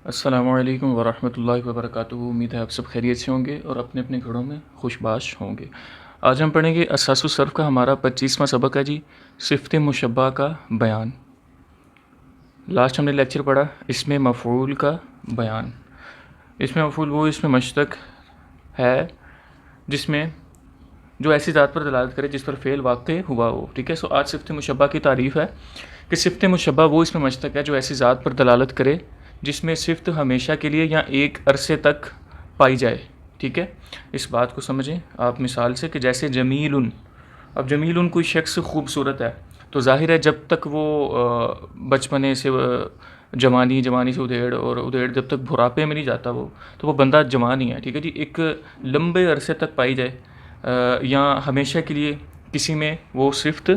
السلام علیکم ورحمۃ اللہ وبرکاتہ۔ امید ہے آپ سب خیریت سے ہوں گے اور اپنے اپنے گھروں میں خوش باش ہوں گے۔ آج ہم پڑھیں گے اساس الصرف کا ہمارا 25واں سبق ہے جی، صفت مشبہ کا بیان۔ لاسٹ ہم نے لیکچر پڑھا اس میں مفعول کا بیان۔ اس میں مفعول وہ اس میں مشتق ہے جس میں جو ایسی ذات پر دلالت کرے جس پر فعل واقع ہوا ہو، ٹھیک ہے۔ سو آج صفت مشبہ کی تعریف ہے کہ صفت مشبہ وہ اس میں مشتق ہے جو ایسی ذات پر دلالت کرے جس میں صفت ہمیشہ کے لیے یا ایک عرصے تک پائی جائے، ٹھیک ہے۔ اس بات کو سمجھیں آپ مثال سے کہ جیسے جمیل، اب جمیل کوئی شخص خوبصورت ہے تو ظاہر ہے جب تک وہ بچپنے سے جوانی سے ادھیڑ اور ادھیڑ جب تک بڑھاپے میں نہیں جاتا وہ تو وہ بندہ جوان ہی ہے، ٹھیک ہے جی۔ ایک لمبے عرصے تک پائی جائے یا ہمیشہ کے لیے کسی میں وہ صفت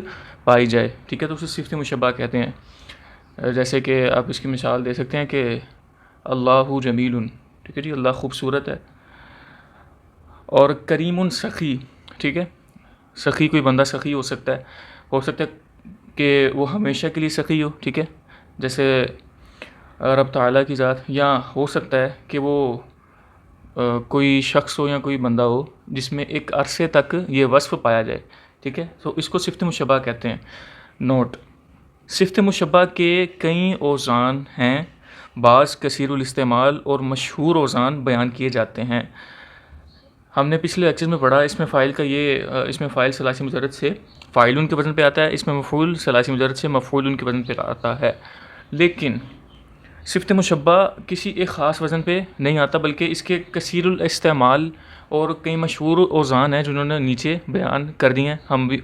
پائی جائے، ٹھیک ہے، تو اسے صفت مشبہ کہتے ہیں۔ جیسے کہ آپ اس کی مثال دے سکتے ہیں کہ اللہ جمیل، ٹھیک ہے جی، اللہ خوبصورت ہے۔ اور کریم سخی، ٹھیک ہے، سخی کوئی بندہ سخی ہو سکتا ہے کہ وہ ہمیشہ کے لیے سخی ہو، ٹھیک ہے، جیسے رب تعالیٰ کی ذات، یا ہو سکتا ہے کہ وہ کوئی شخص ہو یا کوئی بندہ ہو جس میں ایک عرصے تک یہ وصف پایا جائے، ٹھیک ہے۔ تو اس کو صفت مشبہ کہتے ہیں۔ نوٹ: صفت مشبہ کے کئی اوزان ہیں، بعض کثیر الاستعمال اور مشہور اوزان بیان کیے جاتے ہیں۔ ہم نے پچھلے لیکچر میں پڑھا اس میں فاعل ثلاثی مجرد سے فاعلون کے وزن پہ آتا ہے، اس میں مفعول ثلاثی مجرد سے مفعولون کے وزن پہ آتا ہے، لیکن صفت مشبہ کسی ایک خاص وزن پہ نہیں آتا بلکہ اس کے کثیر الاستعمال اور کئی مشہور اوزان ہیں جنہوں نے نیچے بیان کر دی ہیں۔ ہم بھی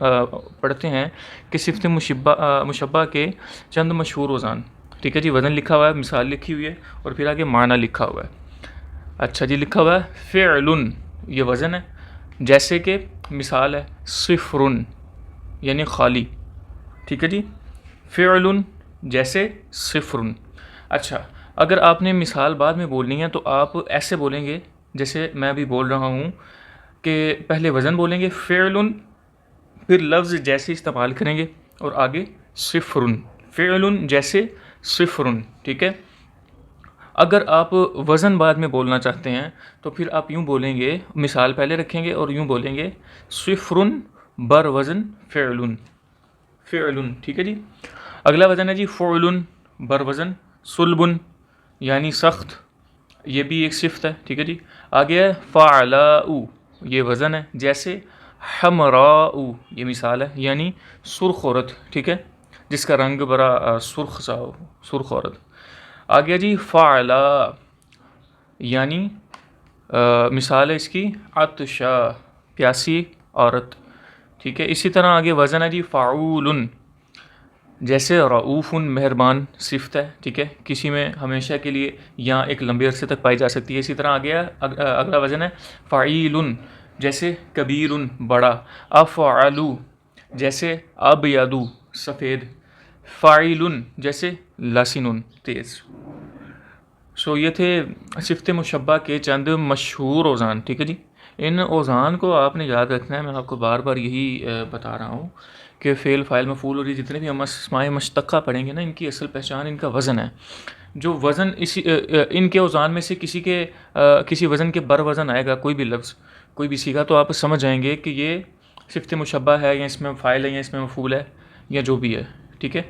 پڑھتے ہیں کہ صفت مشبہ کے چند مشہور اوزان، ٹھیک ہے جی۔ وزن لکھا ہوا ہے، مثال لکھی ہوئی ہے اور پھر آگے معنی لکھا ہوا ہے۔ اچھا جی، لکھا ہوا ہے فعل، یہ وزن ہے، جیسے کہ مثال ہے صفر یعنی خالی، ٹھیک ہے جی، فعل جیسے صفر۔ اچھا، اگر آپ نے مثال بعد میں بولنی ہے تو آپ ایسے بولیں گے جیسے میں ابھی بول رہا ہوں کہ پہلے وزن بولیں گے فعل، پھر لفظ جیسے استعمال کریں گے اور آگے صفر، فعل جیسے صفر، ٹھیک ہے۔ اگر آپ وزن بعد میں بولنا چاہتے ہیں تو پھر آپ یوں بولیں گے، مثال پہلے رکھیں گے اور یوں بولیں گے صفر بر وزن فعل، ٹھیک ہے جی۔ اگلا وزن ہے جی فعل بر وزن صلب یعنی سخت، یہ بھی ایک صفت ہے، ٹھیک ہے جی۔ آگے ہے فعلاء، یہ وزن ہے، جیسے حمراء، یہ مثال ہے یعنی سرخ عورت، ٹھیک ہے، جس کا رنگ بڑا سرخ سا ہو، سرخ عورت۔ آگے جی فعلاء یعنی مثال ہے اس کی عطشا، پیاسی عورت، ٹھیک ہے۔ اسی طرح آگے وزن ہے جی فعول، جیسے رؤوف مہربان صفت ہے، ٹھیک ہے، کسی میں ہمیشہ کے لیے یا ایک لمبے عرصے تک پائی جا سکتی ہے۔ اسی طرح آگے اگلا وزن ہے فعیل، جیسے کبیر بڑا، افعل جیسے ابیض سفید، فاعل جیسے لسن تیز۔ سو یہ تھے صفت مشبہ کے چند مشہور اوزان، ٹھیک ہے جی۔ ان اوزان کو آپ نے یاد رکھنا ہے، میں آپ کو بار بار یہی بتا رہا ہوں کہ فعل فاعل مفعول اور یہ جتنے بھی ہم اسماء مشتقہ پڑھیں گے نا، ان کی اصل پہچان ان کا وزن ہے۔ جو وزن ان کے اوزان میں سے کسی وزن کے بر وزن آئے گا، کوئی بھی لفظ، کوئی بھی صیغہ، تو آپ سمجھ جائیں گے کہ یہ صفت مشبہ ہے یا اس میں فاعل ہے یا اس میں مفعول ہے یا جو بھی ہے، ٹھیک ہے۔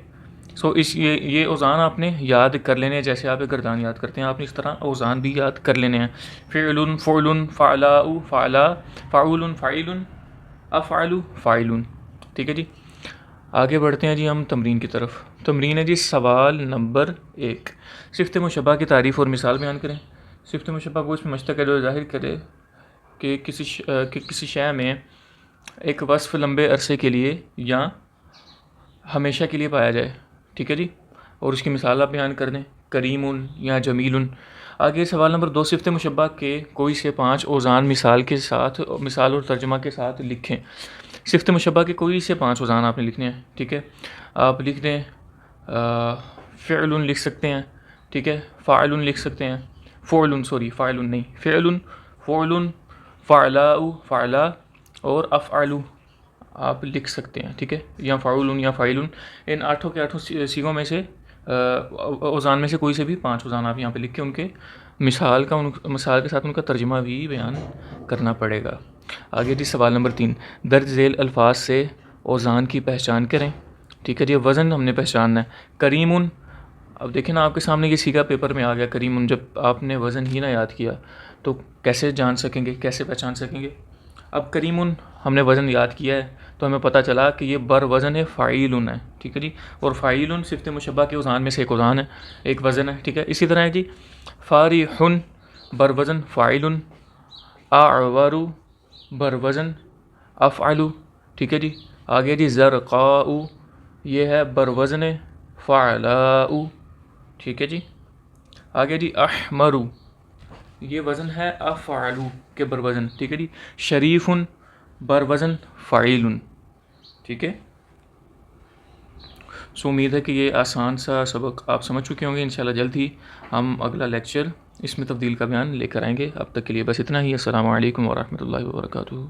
سو یہ اوزان آپ نے یاد کر لینے ہیں، جیسے آپ گردان یاد کرتے ہیں آپ نے اس طرح اوزان بھی یاد کر لینے ہیں۔ فعل فعل، فعلاء فعلا، فعول فعیل، افعل فاعل، ٹھیک ہے جی۔ آگے بڑھتے ہیں جی ہم تمرین کی طرف۔ تمرین ہے جی سوال نمبر 1، صفت مشبہ کی تعریف اور مثال بیان کریں۔ صفت مشبہ کو اس میں مشتق ہے جو ظاہر کرے کہ کسی شے میں ایک وصف لمبے عرصے کے لیے یا ہمیشہ کے لیے پایا جائے، ٹھیک ہے جی، اور اس کی مثال آپ بیان کر دیں، کریم یا جمیل۔ آگے سوال نمبر 2، صفت مشبہ کے کوئی سے 5 اوزان مثال اور ترجمہ کے ساتھ لکھیں۔ صفت مشبہ کے کوئی سے 5 اوزان آپ نے لکھنے ہیں، ٹھیک ہے۔ آپ لکھ دیں فعل لکھ سکتے ہیں، ٹھیک ہے، فاعل لکھ سکتے ہیں، فاعل نہیں، فعل، فعل، فعلاء فعلا اور افعل آپ لکھ سکتے ہیں، ٹھیک ہے، یا فعول یا فاعل۔ ان 8 کے 8 صیغوں میں سے اوزان میں سے کوئی سے بھی 5 اوزان آپ یہاں پہ لکھ کے ان کے مثال کے ساتھ ان کا ترجمہ بھی بیان کرنا پڑے گا۔ آگے جی سوال نمبر 3، درج ذیل الفاظ سے اوزان کی پہچان کریں۔ ٹھیک ہے جی، وزن ہم نے پہچاننا ہے۔ کریمن، اب دیکھیں نا آپ کے سامنے یہ سیگا پیپر میں آ گیا کریمن، جب آپ نے وزن ہی نہ یاد کیا تو کیسے جان سکیں گے، کیسے پہچان سکیں گے؟ اب کریمن ہم نے وزن یاد کیا ہے تو ہمیں پتہ چلا کہ یہ بر وزن فاعیلن ہے۔ ٹھیک ہے جی، اور فاعیلن صفت مشبہ کے اوزان میں سے ایک اوزان ہے، ایک وزن ہے۔ ٹھیک ہے، اسی طرح ہے جی فارحن بر وزن فاعلن، اعور بر وزن افعل۔ ٹھیک ہے جی، آگے جی زرقاء یہ ہے بر وزن فعلاء۔ ٹھیک ہے جی، آگے جی احمر یہ وزن ہے افعل کے بر وزن۔ ٹھیک ہے جی، شریف بر وزن فعیل۔ ٹھیک ہے، سو امید ہے کہ یہ آسان سا سبق آپ سمجھ چکے ہوں گے۔ انشاءاللہ جلد ہی ہم اگلا لیکچر اس میں تبدیل کا بیان لے کر آئیں گے۔ اب تک کے لیے بس اتنا ہی۔ السلام علیکم ورحمۃ اللہ وبرکاتہ۔